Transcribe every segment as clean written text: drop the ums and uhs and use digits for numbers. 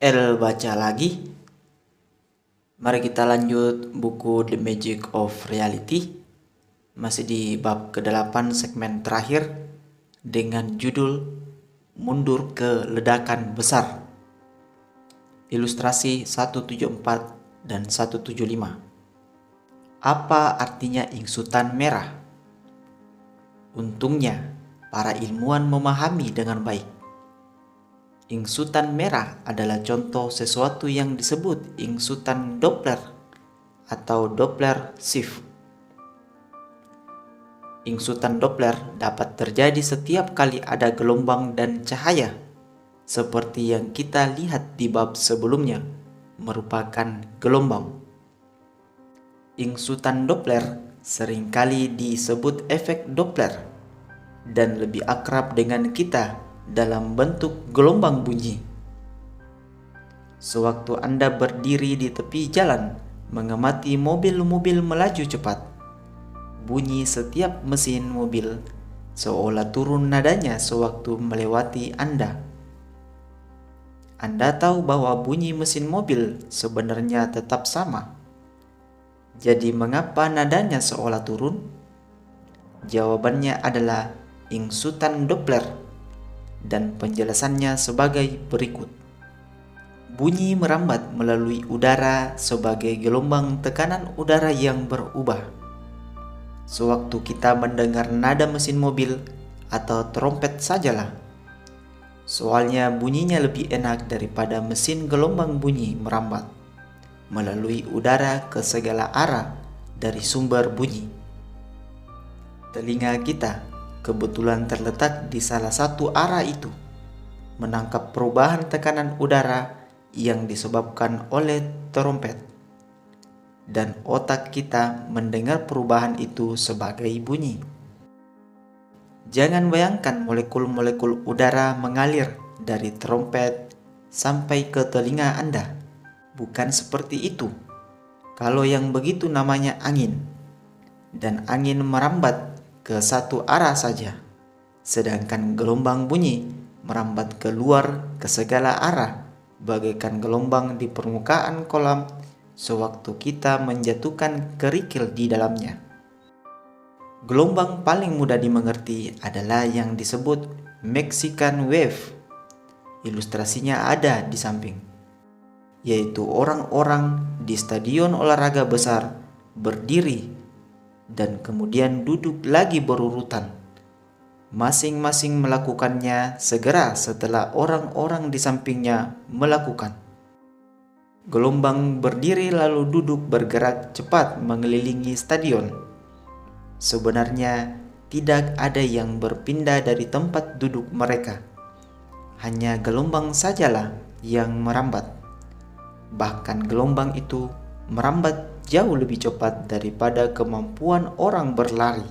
Baca lagi. Mari kita lanjut buku The Magic of Reality. Masih di bab ke-8 segmen terakhir dengan judul Mundur ke Ledakan Besar. Ilustrasi 174 dan 175. Apa artinya ingsutan merah? Untungnya, para ilmuwan memahami dengan baik. Ingsutan merah adalah contoh sesuatu yang disebut ingsutan Doppler atau Doppler shift. Ingsutan Doppler dapat terjadi setiap kali ada gelombang dan cahaya, seperti yang kita lihat di bab sebelumnya, merupakan gelombang. Ingsutan Doppler seringkali disebut efek Doppler dan lebih akrab dengan kita dalam bentuk gelombang bunyi. Sewaktu Anda berdiri di tepi jalan mengamati mobil-mobil melaju cepat, bunyi setiap mesin mobil seolah turun nadanya sewaktu melewati Anda. Anda tahu bahwa bunyi mesin mobil sebenarnya tetap sama. Jadi mengapa nadanya seolah turun? Jawabannya adalah ingsutan Doppler, dan penjelasannya sebagai berikut. Bunyi merambat melalui udara sebagai gelombang tekanan udara yang berubah. Sewaktu kita mendengar nada mesin mobil atau trompet sajalah. Soalnya bunyinya lebih enak daripada mesin gelombang bunyi merambat melalui udara ke segala arah dari sumber bunyi. Telinga kita kebetulan terletak di salah satu arah itu, menangkap perubahan tekanan udara yang disebabkan oleh trompet, dan otak kita mendengar perubahan itu sebagai bunyi. Jangan bayangkan molekul-molekul udara mengalir dari trompet sampai ke telinga Anda. Bukan seperti itu. Kalau yang begitu namanya angin, dan angin merambat ke satu arah saja, sedangkan gelombang bunyi merambat keluar ke segala arah bagaikan gelombang di permukaan kolam sewaktu kita menjatuhkan kerikil di dalamnya. Gelombang paling mudah dimengerti adalah yang disebut Mexican wave. Ilustrasinya ada di samping, yaitu orang-orang di stadion olahraga besar berdiri dan kemudian duduk lagi berurutan. Masing-masing melakukannya segera setelah orang-orang di sampingnya melakukan. Gelombang berdiri lalu duduk bergerak cepat mengelilingi stadion. Sebenarnya tidak ada yang berpindah dari tempat duduk mereka. Hanya gelombang sajalah yang merambat. Bahkan gelombang itu merambat jauh lebih cepat daripada kemampuan orang berlari.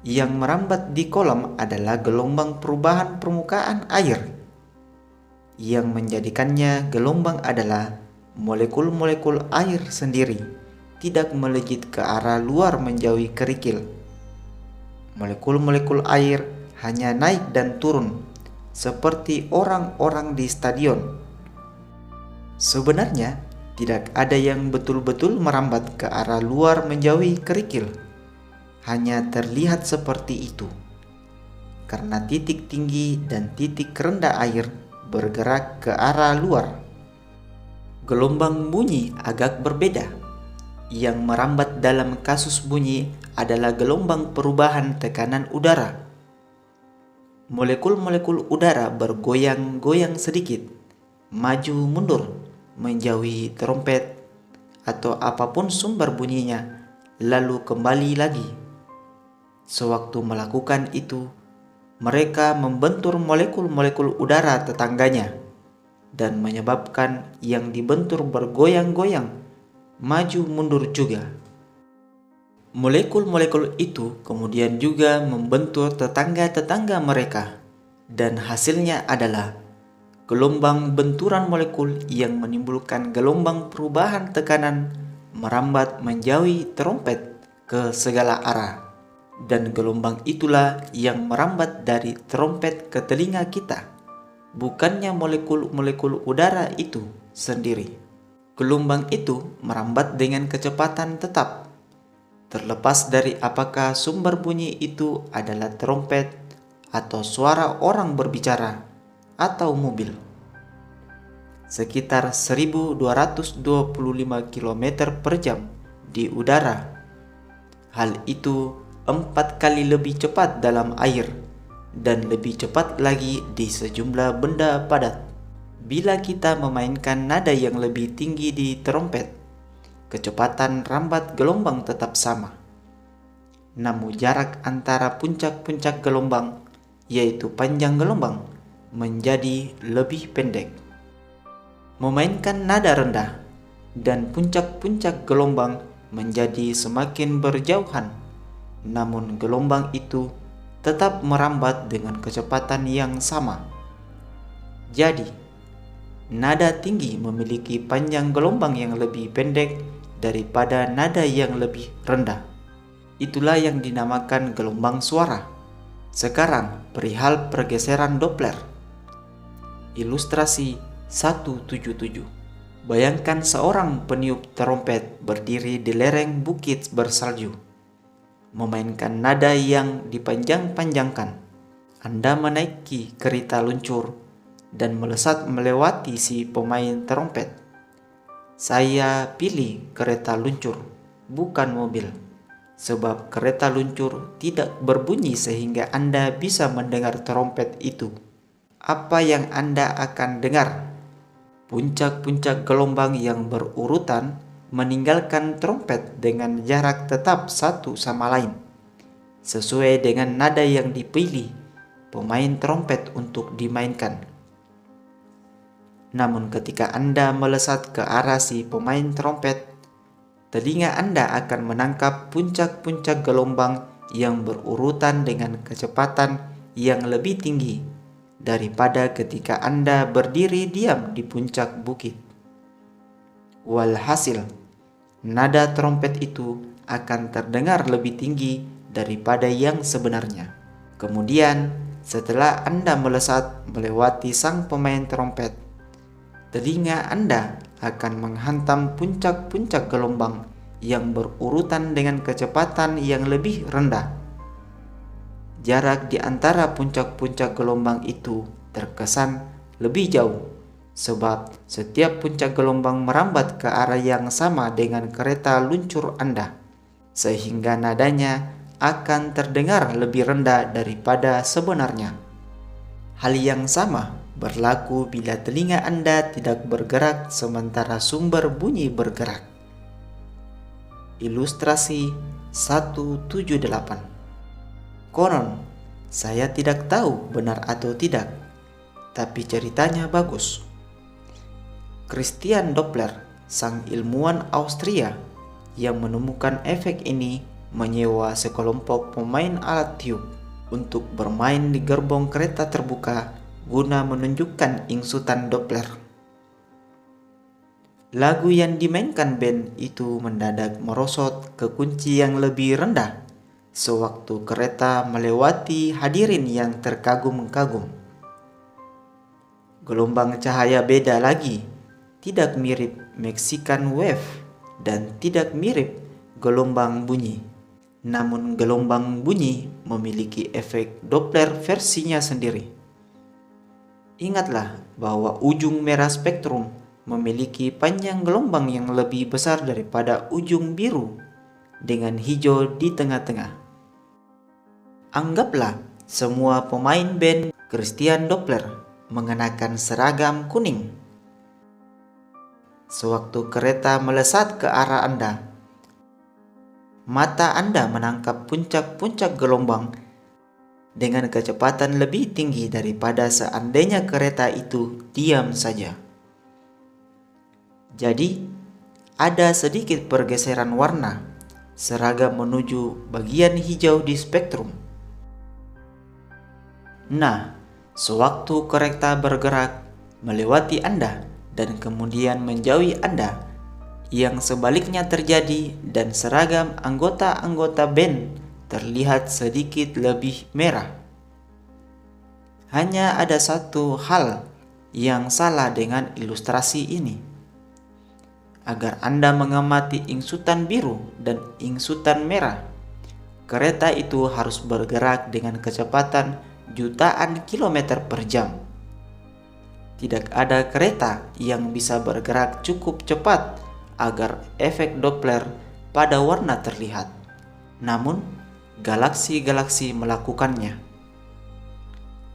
Yang merambat di kolam adalah gelombang perubahan permukaan air. Yang menjadikannya gelombang adalah molekul-molekul air sendiri tidak melejit ke arah luar menjauhi kerikil. Molekul-molekul air hanya naik dan turun seperti orang-orang di stadion. Sebenarnya tidak ada yang betul-betul merambat ke arah luar menjauhi kerikil. Hanya terlihat seperti itu karena titik tinggi dan titik rendah air bergerak ke arah luar. Gelombang bunyi agak berbeda. Yang merambat dalam kasus bunyi adalah gelombang perubahan tekanan udara. Molekul-molekul udara bergoyang-goyang sedikit, maju mundur, menjauhi trompet atau apapun sumber bunyinya, lalu kembali lagi. Sewaktu melakukan itu, mereka membentur molekul-molekul udara tetangganya dan menyebabkan yang dibentur bergoyang-goyang, maju mundur juga. Molekul-molekul itu kemudian juga membentur tetangga-tetangga mereka, dan hasilnya adalah gelombang benturan molekul yang menimbulkan gelombang perubahan tekanan merambat menjauhi trompet ke segala arah. Dan gelombang itulah yang merambat dari trompet ke telinga kita bukannya molekul-molekul udara itu sendiri. Gelombang itu merambat dengan kecepatan tetap, terlepas dari apakah sumber bunyi itu adalah trompet atau suara orang berbicara atau mobil. Sekitar 1225 km per jam di udara. Hal itu 4 kali lebih cepat dalam air dan lebih cepat lagi di sejumlah benda padat. Bila kita memainkan nada yang lebih tinggi di trompet, kecepatan rambat gelombang tetap sama. Namun jarak antara puncak-puncak gelombang, yaitu panjang gelombang, menjadi lebih pendek. Memainkan nada rendah dan puncak-puncak gelombang menjadi semakin berjauhan, namun gelombang itu tetap merambat dengan kecepatan yang sama. Jadi, nada tinggi memiliki panjang gelombang yang lebih pendek daripada nada yang lebih rendah. Itulah yang dinamakan gelombang suara. Sekarang, perihal pergeseran Doppler. Ilustrasi 177. Bayangkan seorang peniup trompet berdiri di lereng bukit bersalju, memainkan nada yang dipanjang-panjangkan. Anda menaiki kereta luncur dan melesat melewati si pemain trompet. Saya pilih kereta luncur, bukan mobil, sebab kereta luncur tidak berbunyi sehingga Anda bisa mendengar trompet itu. Apa yang Anda akan dengar? Puncak-puncak gelombang yang berurutan meninggalkan trompet dengan jarak tetap satu sama lain, sesuai dengan nada yang dipilih pemain trompet untuk dimainkan. Namun ketika Anda melesat ke arah si pemain trompet, telinga Anda akan menangkap puncak-puncak gelombang yang berurutan dengan kecepatan yang lebih tinggi daripada ketika Anda berdiri diam di puncak bukit. Walhasil, nada trompet itu akan terdengar lebih tinggi daripada yang sebenarnya. Kemudian, setelah Anda melesat melewati sang pemain trompet, telinga Anda akan menghantam puncak-puncak gelombang yang berurutan dengan kecepatan yang lebih rendah. Jarak di antara puncak-puncak gelombang itu terkesan lebih jauh, sebab setiap puncak gelombang merambat ke arah yang sama dengan kereta luncur Anda, sehingga nadanya akan terdengar lebih rendah daripada sebenarnya. Hal yang sama berlaku bila telinga Anda tidak bergerak sementara sumber bunyi bergerak. Ilustrasi 178. Konon, saya tidak tahu benar atau tidak, tapi ceritanya bagus. Christian Doppler, sang ilmuwan Austria yang menemukan efek ini, menyewa sekelompok pemain alat tiup untuk bermain di gerbong kereta terbuka guna menunjukkan ingsutan Doppler. Lagu yang dimainkan band itu mendadak merosot ke kunci yang lebih rendah sewaktu kereta melewati hadirin yang terkagum-kagum. Gelombang cahaya beda lagi, tidak mirip Mexican Wave dan tidak mirip gelombang bunyi. Namun gelombang bunyi memiliki efek Doppler versinya sendiri. Ingatlah bahwa ujung merah spektrum memiliki panjang gelombang yang lebih besar daripada ujung biru dengan hijau di tengah-tengah. Anggaplah semua pemain band Christian Doppler mengenakan seragam kuning. Sewaktu kereta melesat ke arah Anda, mata Anda menangkap puncak-puncak gelombang dengan kecepatan lebih tinggi daripada seandainya kereta itu diam saja. Jadi, ada sedikit pergeseran warna seragam menuju bagian hijau di spektrum. Nah, sewaktu kereta bergerak melewati Anda dan kemudian menjauhi Anda, yang sebaliknya terjadi dan seragam anggota-anggota band terlihat sedikit lebih merah. Hanya ada satu hal yang salah dengan ilustrasi ini. Agar Anda mengamati ingsutan biru dan ingsutan merah, kereta itu harus bergerak dengan kecepatan jutaan kilometer per jam. Tidak ada kereta yang bisa bergerak cukup cepat agar efek Doppler pada warna terlihat. Namun, galaksi-galaksi melakukannya.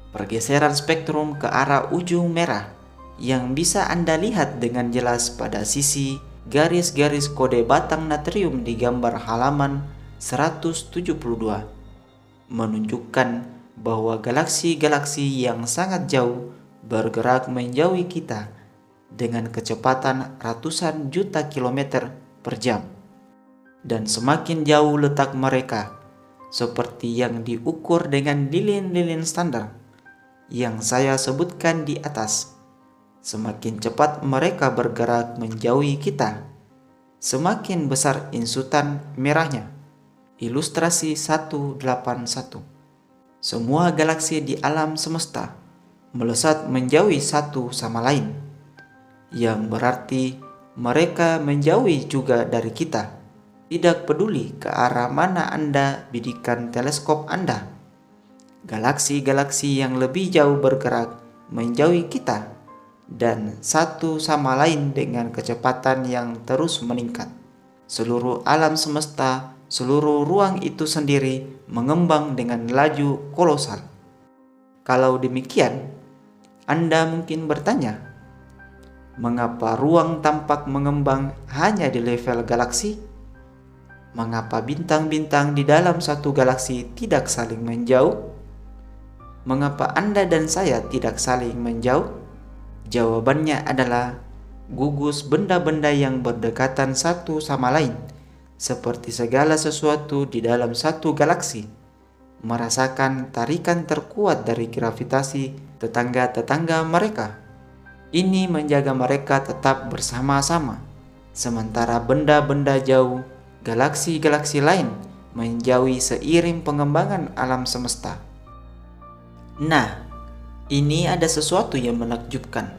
Pergeseran spektrum ke arah ujung merah yang bisa Anda lihat dengan jelas pada sisi garis-garis kode batang natrium di gambar halaman 172 menunjukkan bahwa galaksi-galaksi yang sangat jauh bergerak menjauhi kita dengan kecepatan ratusan juta kilometer per jam. Dan semakin jauh letak mereka, seperti yang diukur dengan lilin-lilin standar yang saya sebutkan di atas, semakin cepat mereka bergerak menjauhi kita, semakin besar insutan merahnya. Ilustrasi 181. Semua galaksi di alam semesta melesat menjauhi satu sama lain, yang berarti mereka menjauhi juga dari kita. Tidak peduli ke arah mana Anda bidikan teleskop Anda, galaksi-galaksi yang lebih jauh bergerak menjauhi kita dan satu sama lain dengan kecepatan yang terus meningkat. Seluruh alam semesta, seluruh ruang itu sendiri mengembang dengan laju kolosal. Kalau demikian, Anda mungkin bertanya, mengapa ruang tampak mengembang hanya di level galaksi? Mengapa bintang-bintang di dalam satu galaksi tidak saling menjauh? Mengapa Anda dan saya tidak saling menjauh? Jawabannya adalah gugus benda-benda yang berdekatan satu sama lain, seperti segala sesuatu di dalam satu galaksi, merasakan tarikan terkuat dari gravitasi tetangga-tetangga mereka. Ini menjaga mereka tetap bersama-sama, sementara benda-benda jauh, galaksi-galaksi lain, menjauhi seiring pengembangan alam semesta. Nah, ini ada sesuatu yang menakjubkan.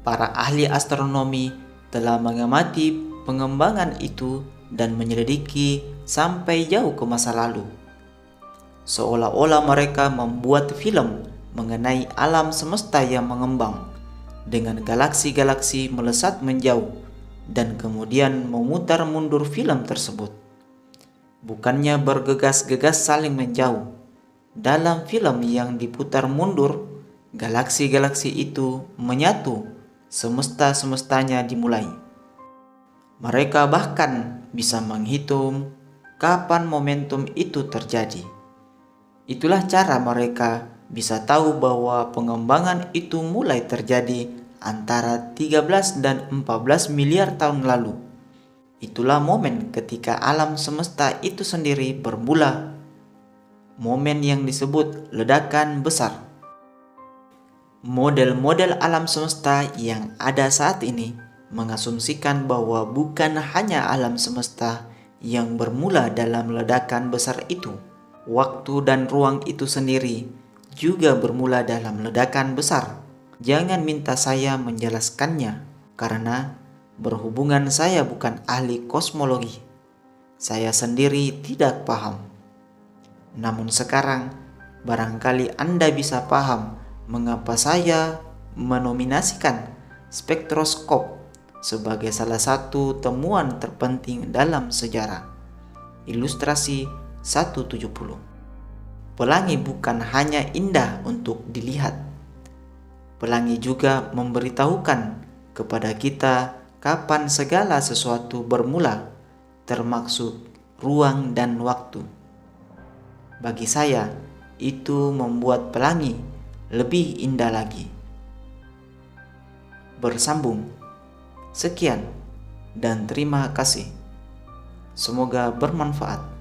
Para ahli astronomi telah mengamati pengembangan itu dan menyelidiki sampai jauh ke masa lalu. Seolah-olah mereka membuat film mengenai alam semesta yang mengembang, dengan galaksi-galaksi melesat menjauh dan kemudian memutar mundur film tersebut. Bukannya bergegas-gegas saling menjauh. Dalam film yang diputar mundur, galaksi-galaksi itu menyatu, semesta-semestanya dimulai. Mereka bahkan bisa menghitung kapan momentum itu terjadi. Itulah cara mereka bisa tahu bahwa pengembangan itu mulai terjadi antara 13 dan 14 miliar tahun lalu. Itulah momen ketika alam semesta itu sendiri bermula. Momen yang disebut ledakan besar. Model-model alam semesta yang ada saat ini mengasumsikan bahwa bukan hanya alam semesta yang bermula dalam ledakan besar itu. Waktu dan ruang itu sendiri juga bermula dalam ledakan besar. Jangan minta saya menjelaskannya, karena berhubungan saya bukan ahli kosmologi. Saya sendiri tidak paham. Namun sekarang, barangkali Anda bisa paham mengapa saya menominasikan spektroskop sebagai salah satu temuan terpenting dalam sejarah. Ilustrasi 170. Pelangi bukan hanya indah untuk dilihat. Pelangi juga memberitahukan kepada kita kapan segala sesuatu bermula, termasuk ruang dan waktu. Bagi saya, itu membuat pelangi lebih indah lagi. Bersambung. Sekian dan terima kasih. Semoga bermanfaat.